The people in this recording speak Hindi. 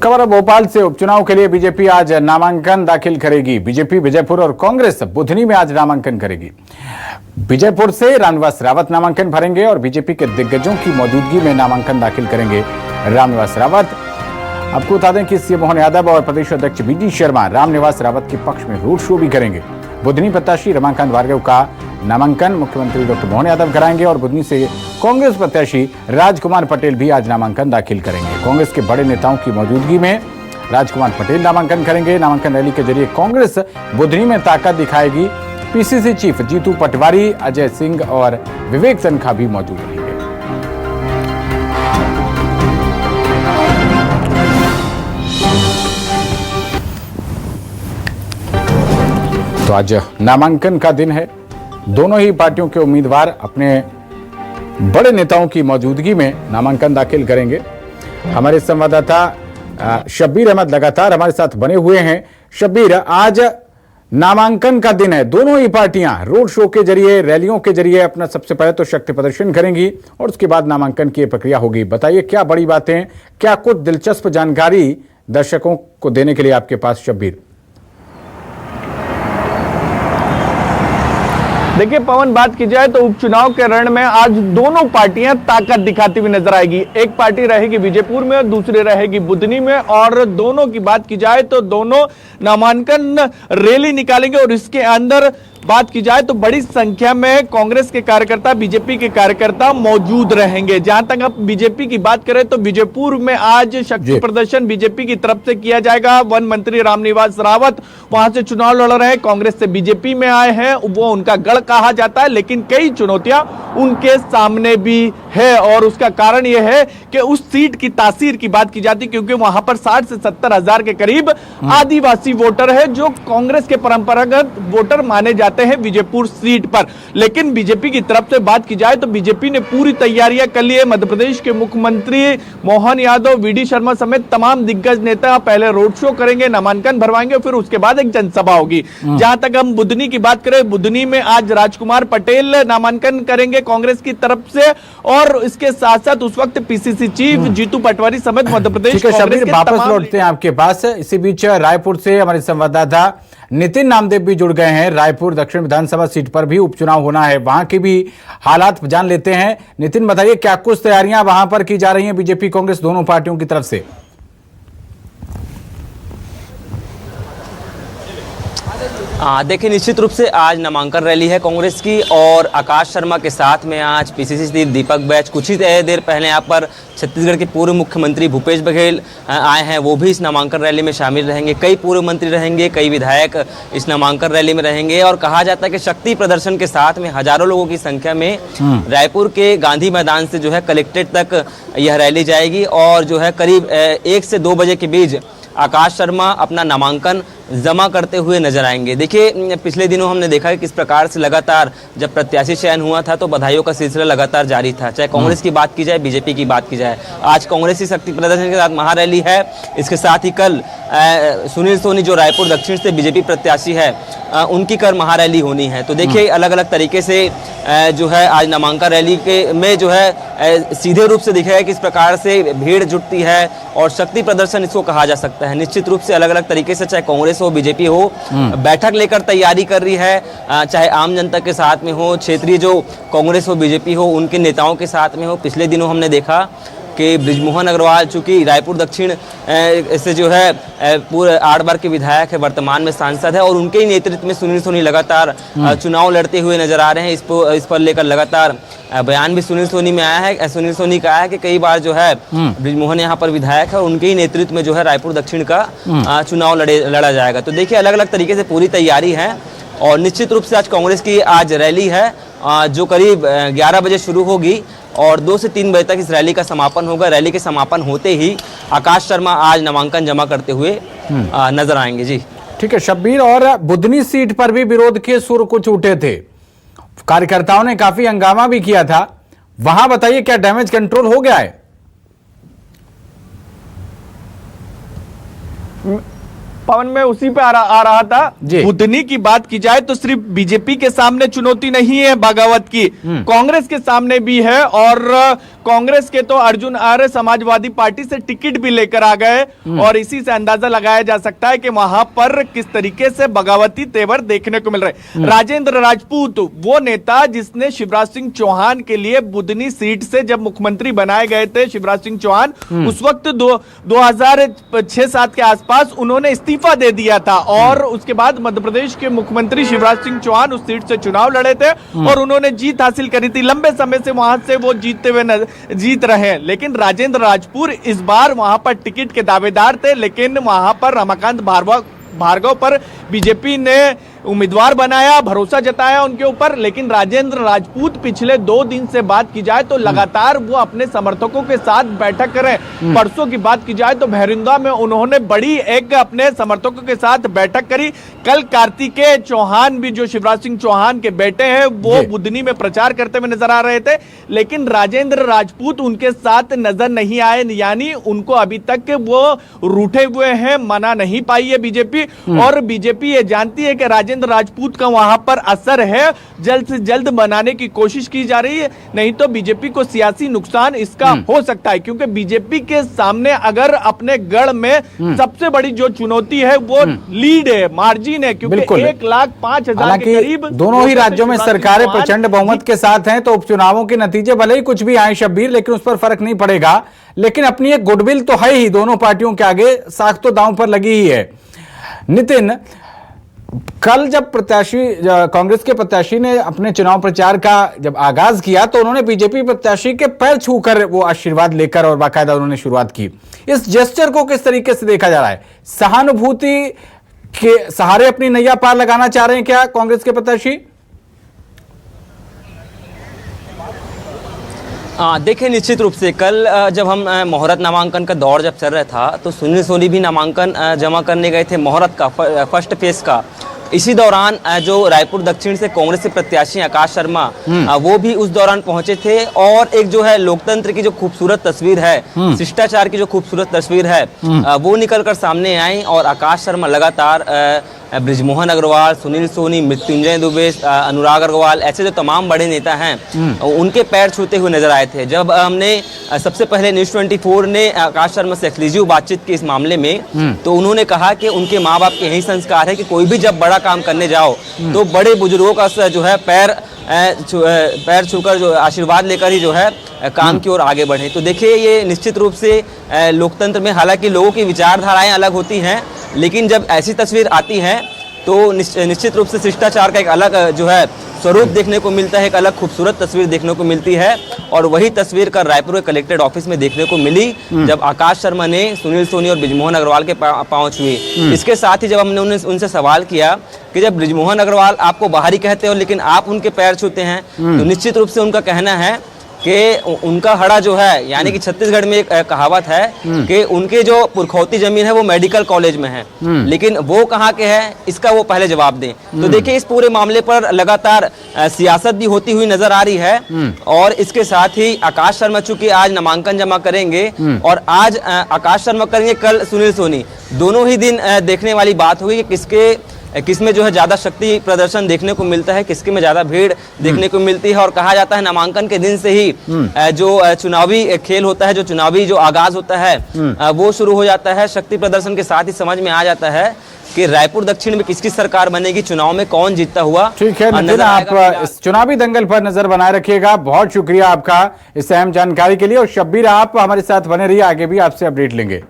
खबर है भोपाल से। उपचुनाव के लिए बीजेपी आज नामांकन दाखिल करेगी। बीजेपी विजयपुर और कांग्रेस बुधनी में आज नामांकन करेगी। विजयपुर से रामनिवास रावत नामांकन भरेंगे और बीजेपी के दिग्गजों की मौजूदगी में नामांकन दाखिल करेंगे रामनिवास रावत। आपको बता दें कि सीएम मोहन यादव और प्रदेश अध्यक्ष बीडी शर्मा रामनिवास रावत के पक्ष में रोड शो भी करेंगे। बुधनी प्रत्याशी रमाकांत भार्गव का नामांकन मुख्यमंत्री डॉक्टर मोहन यादव कराएंगे और बुधनी से कांग्रेस प्रत्याशी राजकुमार पटेल भी आज नामांकन दाखिल करेंगे। कांग्रेस के बड़े नेताओं की मौजूदगी में राजकुमार पटेल नामांकन करेंगे। नामांकन रैली के जरिए कांग्रेस बुधनी में ताकत दिखाएगी। पीसीसी चीफ जीतू पटवारी, अजय सिंह और विवेक तनखा भी मौजूद रहेंगे। तो आज नामांकन का दिन है। दोनों ही पार्टियों के उम्मीदवार अपने बड़े नेताओं की मौजूदगी में नामांकन दाखिल करेंगे। हमारे संवाददाता शब्बीर अहमद लगातार हमारे साथ बने हुए हैं। शब्बीर, आज नामांकन का दिन है। दोनों ही पार्टियां रोड शो के जरिए, रैलियों के जरिए अपना सबसे पहले तो शक्ति प्रदर्शन करेंगी और उसके बाद नामांकन की प्रक्रिया होगी। बताइए क्या बड़ी बातें, क्या कुछ दिलचस्प जानकारी दर्शकों को देने के लिए आपके पास शब्बीर? देखिए पवन, बात की जाए तो उपचुनाव के रण में आज दोनों पार्टियां ताकत दिखाती हुई नजर आएगी। एक पार्टी रहेगी विजयपुर में और दूसरी रहेगी बुधनी में। और दोनों की बात की जाए तो दोनों नामांकन रैली निकालेंगे और इसके अंदर बात की जाए तो बड़ी संख्या में कांग्रेस के कार्यकर्ता, बीजेपी के कार्यकर्ता मौजूद रहेंगे। जहां तक अब बीजेपी की बात करें तो विजयपुर में आज शक्ति प्रदर्शन बीजेपी की तरफ से किया जाएगा। वन मंत्री रामनिवास रावत वहां से चुनाव लड़ रहे हैं, कांग्रेस से बीजेपी में आए हैं। वो उनका गढ़ कहा जाता है, लेकिन कई चुनौतियां उनके सामने भी है और उसका कारण यह है कि उस सीट की तासीर की बात की जाती, क्योंकि वहां पर 60 से 70 हजार के करीब आदिवासी वोटर है जो कांग्रेस के परंपरागत वोटर माने जाते हैं विजयपुर सीट पर। लेकिन बीजेपी की तरफ से बात की जाए तो बीजेपी ने पूरी तैयारियां कर ली है। मध्य प्रदेश के मुख्यमंत्री मोहन यादव, बीडी शर्मा समेत तमाम दिग्गज नेता पहले रोड शो करेंगे, नामांकन भरवाएंगे, फिर उसके बाद एक जनसभा होगी। जहां तक हम बुधनी की बात करें, बुधनी में आज राजकुमार पटेल नामांकन करेंगे कांग्रेस की तरफ से और इसके साथ साथ उस वक्त पीसीसी चीफ जीतू पटवारी समेत मध्य प्रदेश कांग्रेस के वापस लौटते हैं आपके पास। इसी बीच रायपुर से हमारे संवाददाता नितिन नामदेव भी जुड़ गए हैं। रायपुर दक्षिण विधानसभा सीट पर भी उपचुनाव होना है, वहां की भी हालात जान लेते हैं। नितिन, बताइए क्या कुछ तैयारियां वहां पर की जा रही हैं बीजेपी कांग्रेस दोनों पार्टियों की तरफ से? देखिए, निश्चित रूप से आज नामांकन रैली है कांग्रेस की और आकाश शर्मा के साथ में आज पीसीसी चीफ दीपक बैच, कुछ ही देर पहले यहाँ पर छत्तीसगढ़ के पूर्व मुख्यमंत्री भूपेश बघेल आए हैं, वो भी इस नामांकन रैली में शामिल रहेंगे। कई पूर्व मंत्री रहेंगे, कई विधायक इस नामांकन रैली में रहेंगे और कहा जाता है कि शक्ति प्रदर्शन के साथ में हजारों लोगों की संख्या में रायपुर के गांधी मैदान से जो है कलेक्ट्रेट तक यह रैली जाएगी और जो है करीब 1 से 2 बजे के बीच आकाश शर्मा अपना नामांकन जमा करते हुए नजर आएंगे। देखिए, पिछले दिनों हमने देखा है किस प्रकार से लगातार जब प्रत्याशी चयन हुआ था तो बधाइयों का सिलसिला लगातार जारी था, चाहे कांग्रेस की बात की जाए, बीजेपी की बात की जाए। आज कांग्रेस की शक्ति प्रदर्शन के साथ महारैली है। इसके साथ ही कल सुनील सोनी जो रायपुर दक्षिण से बीजेपी प्रत्याशी है उनकी कल महारैली होनी है। तो देखिए, अलग अलग तरीके से जो है आज नामांकन रैली के में जो है सीधे रूप से दिखेगा किस प्रकार से भीड़ जुटती है और शक्ति प्रदर्शन इसको कहा जा सकता है। निश्चित रूप से अलग अलग तरीके से चाहे कांग्रेस हो, बीजेपी हो, बैठक लेकर तैयारी कर रही है, चाहे आम जनता के साथ में हो, क्षेत्रीय जो कांग्रेस हो, बीजेपी हो, उनके नेताओं के साथ में हो। पिछले दिनों हमने देखा कि बृजमोहन अग्रवाल चूंकि रायपुर दक्षिण से जो है पूरे 8 बार के विधायक है, वर्तमान में सांसद है और उनके ही नेतृत्व में सुनील सोनी लगातार चुनाव लड़ते हुए नजर आ रहे हैं। इस पर लेकर लगातार बयान भी सुनील सोनी में आया है। सुनील सोनी का है कि कई बार जो है बृजमोहन यहाँ पर विधायक है और उनके ही नेतृत्व में जो है रायपुर दक्षिण का चुनाव लड़ा जाएगा। तो देखिए, अलग अलग तरीके से पूरी तैयारी है और निश्चित रूप से आज कांग्रेस की आज रैली है जो करीब 11 बजे शुरू होगी और 2 से 3 बजे तक इस रैली का समापन होगा। रैली के समापन होते ही आकाश शर्मा आज नामांकन जमा करते हुए नजर आएंगे। जी ठीक है शब्बीर, और बुधनी सीट पर भी विरोध के सुर कुछ उठे थे, कार्यकर्ताओं ने काफी हंगामा भी किया था, वहां बताइए क्या डैमेज कंट्रोल हो गया है? पवन में उसी पे आ रहा था। बुधनी की बात की जाए तो सिर्फ बीजेपी के सामने चुनौती नहीं है बगावत की, कांग्रेस के सामने भी है और कांग्रेस के तो अर्जुन आर्य समाजवादी पार्टी से टिकट भी लेकर आ गए और इसी से अंदाजा लगाया जा सकता है कि वहां पर किस तरीके से बगावती तेवर देखने को मिल रहे। राजेंद्र राजपूत वो नेता जिसने शिवराज सिंह चौहान के लिए बुधनी सीट से जब मुख्यमंत्री बनाए गए थे शिवराज सिंह चौहान, उस वक्त 2006-7 के आसपास उन्होंने इस्तीफा दे दिया था और उसके बाद मध्य प्रदेश के मुख्यमंत्री शिवराज सिंह चौहान उस सीट से चुनाव लड़े थे और उन्होंने जीत हासिल करी थी। लंबे समय से वहां से वो जीतते हुए जीत रहे हैं, लेकिन राजेंद्र राजपूत इस बार वहां पर टिकट के दावेदार थे, लेकिन वहां पर रमाकांत भार्गव पर बीजेपी ने उम्मीदवार बनाया, भरोसा जताया उनके ऊपर। लेकिन राजेंद्र राजपूत पिछले 2 दिन से बात की जाए तो लगातार वो अपने समर्थकों के साथ बैठक कर रहे हैं। परसों की बात की जाए तो भैरुंदा में उन्होंने बड़ी एक अपने समर्थकों के साथ बैठक करी। कल कार्तिकेय चौहान भी जो शिवराज सिंह चौहान के बेटे हैं वो बुधनी में प्रचार करते हुए नजर आ रहे थे, लेकिन राजेंद्र राजपूत उनके साथ नजर नहीं आए, यानी उनको अभी तक वो रूठे हुए हैं, मना नहीं पाई है बीजेपी। और बीजेपी ये जानती है कि राजेंद्र राजपूत का वहां पर असर है, जल्द से जल्द बनाने की कोशिश की जा रही है, नहीं तो बीजेपी को सियासी नुकसान इसका हो सकता है, क्योंकि बीजेपी के सामने अगर अपने गढ़ में सबसे बड़ी जो चुनौती है वो लीड है, मार्जिन है, क्योंकि 1,05,000 के करीब दोनों ही राज्यों में सरकारें प्रचंड बहुमत के साथ हैं, तो उपचुनावों के नतीजे भले ही कुछ भी आए शब्बीर, लेकिन उस पर फर्क नहीं पड़ेगा। लेकिन अपनी एक गुडविल तो है ही, दोनों पार्टियों के आगे साख तो दांव पर लगी ही है। नितिन, कल जब कांग्रेस के प्रत्याशी ने अपने चुनाव प्रचार का जब आगाज किया तो उन्होंने बीजेपी प्रत्याशी के पैर छूकर वो आशीर्वाद लेकर और बाकायदा उन्होंने शुरुआत की। इस जेस्चर को किस तरीके से देखा जा रहा है? सहानुभूति के सहारे अपनी नैया पार लगाना चाह रहे हैं क्या कांग्रेस के प्रत्याशी? देखिए, निश्चित रूप से कल जब हम मुहूर्त नामांकन का दौर जब चल रहा था तो सुनील सोनी भी नामांकन जमा करने गए थे मुहूर्त का फर्स्ट फेज का। इसी दौरान जो रायपुर दक्षिण से कांग्रेस के प्रत्याशी आकाश शर्मा वो भी उस दौरान पहुंचे थे और एक जो है लोकतंत्र की जो खूबसूरत तस्वीर है, शिष्टाचार की जो खूबसूरत तस्वीर है वो निकलकर सामने आई। और आकाश शर्मा लगातार बृजमोहन अग्रवाल, सुनील सोनी, मृत्युंजय दुबे, अनुराग अग्रवाल, ऐसे जो तमाम बड़े नेता हैं उनके पैर छूते हुए नजर आए थे। जब हमने सबसे पहले न्यूज़ 24 ने आकाश शर्मा से एक्सक्लूसिव बातचीत की इस मामले में, तो उन्होंने कहा कि उनके माँ बाप के यही संस्कार है कि कोई भी जब बड़ा काम करने जाओ तो बड़े बुजुर्गों का जो है पैर छूकर जो आशीर्वाद लेकर ही जो है काम की ओर आगे बढ़े। तो देखिए, ये निश्चित रूप से लोकतंत्र में हालांकि लोगों की विचारधाराएं अलग होती हैं, लेकिन जब ऐसी तस्वीर आती है तो निश्चित रूप से शिष्टाचार का एक अलग जो है स्वरूप देखने को मिलता है, एक अलग खूबसूरत तस्वीर देखने को मिलती है। और वही तस्वीर का रायपुर के कलेक्ट्रेट ऑफिस में देखने को मिली जब आकाश शर्मा ने सुनील सोनी और बृजमोहन अग्रवाल के पांव छुए। इसके साथ ही जब हमने उनसे सवाल किया कि जब बृजमोहन अग्रवाल आपको बाहरी कहते हो लेकिन आप उनके पैर छूते हैं, तो निश्चित रूप से उनका कहना है कि उनका हड़ा जो है, यानी कि छत्तीसगढ़ में एक कहावत है कि उनके जो पुरखौती जमीन है वो मेडिकल कॉलेज में है, लेकिन वो कहाँ के है इसका वो पहले जवाब दें। तो देखिए, इस पूरे मामले पर लगातार सियासत भी होती हुई नजर आ रही है। और इसके साथ ही आकाश शर्मा चूंकि आज नामांकन जमा करेंगे और आज आकाश शर्मा करेंगे, कल सुनील सोनी, दोनों ही दिन देखने वाली बात होगी कि किसमें जो है ज्यादा शक्ति प्रदर्शन देखने को मिलता है, किसके में ज्यादा भीड़ देखने को मिलती है। और कहा जाता है नामांकन के दिन से ही जो चुनावी खेल होता है, जो चुनावी जो आगाज होता है वो शुरू हो जाता है। शक्ति प्रदर्शन के साथ ही समझ में आ जाता है कि रायपुर दक्षिण में किसकी सरकार बनेगी, चुनाव में कौन जीतता हुआ। ठीक है नितिन, आप इस चुनावी दंगल पर नजर बनाए रखिएगा। बहुत शुक्रिया आपका इस अहम जानकारी के लिए। और शब्बीर, आप हमारे साथ बने रहिए, आगे भी आपसे अपडेट लेंगे।